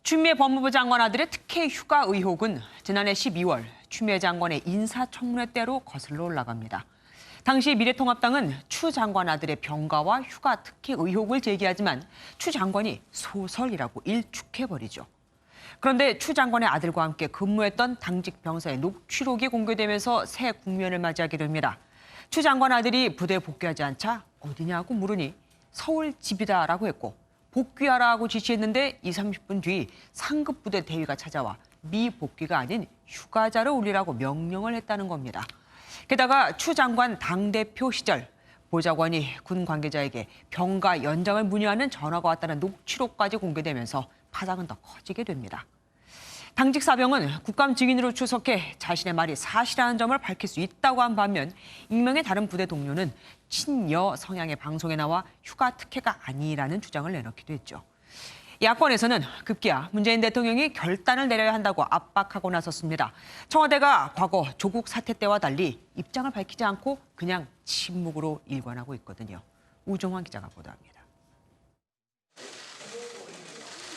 추미애 법무부 장관 아들의 특혜 휴가 의혹은 지난해 12월 추미애 장관의 인사청문회 때로 거슬러 올라갑니다. 당시 미래통합당은 추 장관 아들의 병가와 휴가 특혜 의혹을 제기하지만 추 장관이 소설이라고 일축해버리죠. 그런데 추 장관의 아들과 함께 근무했던 당직 병사의 녹취록이 공개되면서 새 국면을 맞이하게 됩니다. 추 장관 아들이 부대에 복귀하지 않자 어디냐고 물으니 서울 집이다라고 했고 복귀하라고 지시했는데 20-30분 뒤 상급 부대 대위가 찾아와 미복귀가 아닌 휴가자를 올리라고 명령을 했다는 겁니다. 게다가 추 장관 당대표 시절 보좌관이 군 관계자에게 병가 연장을 문의하는 전화가 왔다는 녹취록까지 공개되면서 파장은 더 커지게 됩니다. 당직 사병은 국감 증인으로 출석해 자신의 말이 사실이라는 점을 밝힐 수 있다고 한 반면 익명의 다른 부대 동료는 친여 성향의 방송에 나와 휴가 특혜가 아니라는 주장을 내놓기도 했죠. 야권에서는 급기야 문재인 대통령이 결단을 내려야 한다고 압박하고 나섰습니다. 청와대가 과거 조국 사태 때와 달리 입장을 밝히지 않고 그냥 침묵으로 일관하고 있거든요. 우종환 기자가 보도합니다.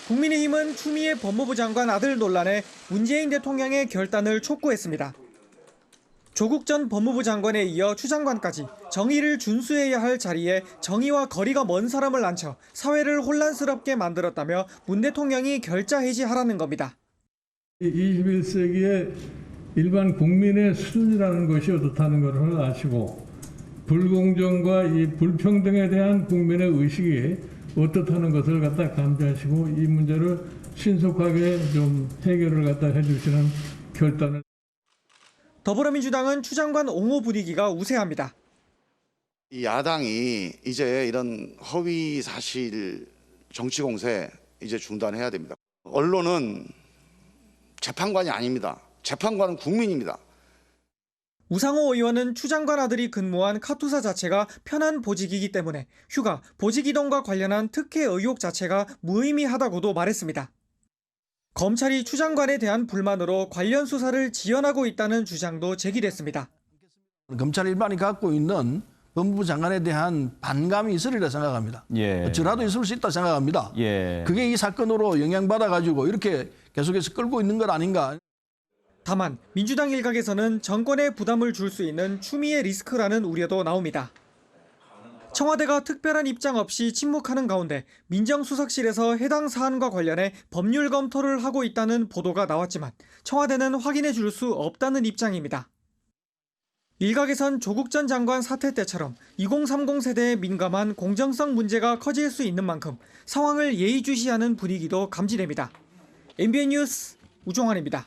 국민의힘은 추미애 법무부 장관 아들 논란에 문재인 대통령의 결단을 촉구했습니다. 조국 전 법무부 장관에 이어 추 장관까지 정의를 준수해야 할 자리에 정의와 거리가 먼 사람을 앉혀 사회를 혼란스럽게 만들었다며 문 대통령이 결자 해지하라는 겁니다. 21세기의 일반 국민의 수준이라는 것이 어떻다는 것을 아시고 불공정과 이 불평등에 대한 국민의 의식이 어떻다는 것을 갖다 감지하시고 이 문제를 신속하게 좀 해결을 갖다 해주시는 결단을. 더불어민주당은 추 장관 옹호 분위기가 우세합니다. 이 야당이 이제 이런 허위 사실 정치 공세 이제 중단해야 됩니다. 언론은 재판관이 아닙니다. 재판관은 국민입니다. 우상호 의원은 추 장관 아들이 근무한 카투사 자체가 편한 보직이기 때문에 휴가, 보직 이동과 관련한 특혜 의혹 자체가 무의미하다고도 말했습니다. 검찰이 추 장관에 대한 불만으로 관련 수사를 지연하고 있다는 주장도 제기됐습니다. 검찰 일반이 갖고 있는 법무부 장관에 대한 반감이 있으리라 생각합니다. 저라도 있을 수 있다 생각합니다. 그게 이 사건으로 영향받아가지고 이렇게 계속해서 끌고 있는 것 아닌가. 다만 민주당 일각에서는 정권에 부담을 줄 수 있는 추미애 리스크라는 우려도 나옵니다. 청와대가 특별한 입장 없이 침묵하는 가운데 민정수석실에서 해당 사안과 관련해 법률 검토를 하고 있다는 보도가 나왔지만 청와대는 확인해 줄 수 없다는 입장입니다. 일각에선 조국 전 장관 사태 때처럼 2030 세대에 민감한 공정성 문제가 커질 수 있는 만큼 상황을 예의주시하는 분위기도 감지됩니다. MBN 뉴스 우종환입니다.